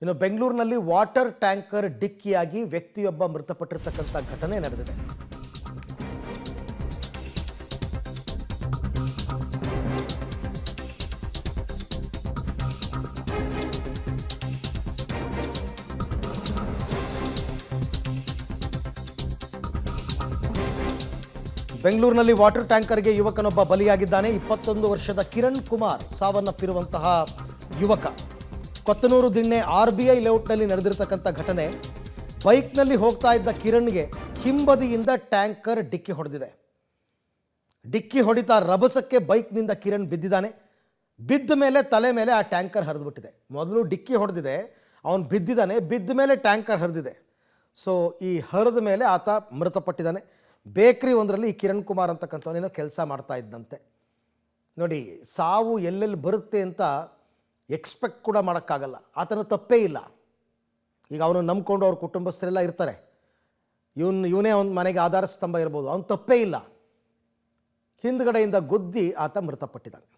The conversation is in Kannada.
ಇನ್ನು ಬೆಂಗಳೂರಿನಲ್ಲಿ ವಾಟರ್ ಟ್ಯಾಂಕರ್ ಡಿಕ್ಕಿಯಾಗಿ ವ್ಯಕ್ತಿಯೊಬ್ಬ ಮೃತಪಟ್ಟಿರತಕ್ಕಂಥ ಘಟನೆ ನಡೆದಿದೆ. ಬೆಂಗಳೂರಿನಲ್ಲಿ ವಾಟರ್ ಟ್ಯಾಂಕರ್ಗೆ ಯುವಕನೊಬ್ಬ ಬಲಿಯಾಗಿದ್ದಾನೆ. 21 ವರ್ಷದ ಕಿರಣ್ ಕುಮಾರ್ ಸಾವನ್ನಪ್ಪಿರುವಂತಹ ಯುವಕ. ಕೊತ್ತನೂರು ದಿಣ್ಣೆ RBI ಲೇಔಟ್ನಲ್ಲಿ ನಡೆದಿರತಕ್ಕಂಥ ಘಟನೆ. ಬೈಕ್ನಲ್ಲಿ ಹೋಗ್ತಾ ಇದ್ದ ಕಿರಣ್ಗೆ ಹಿಂಬದಿಯಿಂದ ಟ್ಯಾಂಕರ್ ಡಿಕ್ಕಿ ಹೊಡೆದಿದೆ. ಡಿಕ್ಕಿ ಹೊಡಿತಾ ರಭಸಕ್ಕೆ ಬೈಕ್ನಿಂದ ಕಿರಣ್ ಬಿದ್ದಿದ್ದಾನೆ. ಬಿದ್ದ ಮೇಲೆ ತಲೆ ಮೇಲೆ ಆ ಟ್ಯಾಂಕರ್ ಹರಿದುಬಿಟ್ಟಿದೆ. ಮೊದಲು ಡಿಕ್ಕಿ ಹೊಡೆದಿದೆ, ಅವನು ಬಿದ್ದಿದ್ದಾನೆ, ಬಿದ್ದ ಮೇಲೆ ಟ್ಯಾಂಕರ್ ಹರಿದಿದೆ. ಸೊ ಈ ಹರಿದ ಮೇಲೆ ಆತ ಮೃತಪಟ್ಟಿದ್ದಾನೆ. ಬೇಕ್ರಿ ಒಂದರಲ್ಲಿ ಈ ಕಿರಣ್ ಕುಮಾರ್ ಅಂತಕ್ಕಂಥವನೇನೋ ಕೆಲಸ ಮಾಡ್ತಾ ಇದ್ದಂತೆ. ನೋಡಿ, ಸಾವು ಎಲ್ಲೆಲ್ಲಿ ಬರುತ್ತೆ ಅಂತ ಎಕ್ಸ್ಪೆಕ್ಟ್ ಕೂಡ ಮಾಡೋಕ್ಕಾಗಲ್ಲ. ಆತನ ತಪ್ಪೇ ಇಲ್ಲ. ಈಗ ಅವನು ನಂಬ್ಕೊಂಡು ಅವ್ರ ಕುಟುಂಬಸ್ಥರೆಲ್ಲ ಇರ್ತಾರೆ. ಇವನೇ ಅವನ ಮನೆಗೆ ಆಧಾರ ಸ್ತಂಭ ಇರ್ಬೋದು. ಅವನು ತಪ್ಪೇ ಇಲ್ಲ. ಹಿಂದ್ಗಡೆಯಿಂದ ಗುದ್ದಿ ಆತ ಮೃತಪಟ್ಟಿದ್ದಾನೆ.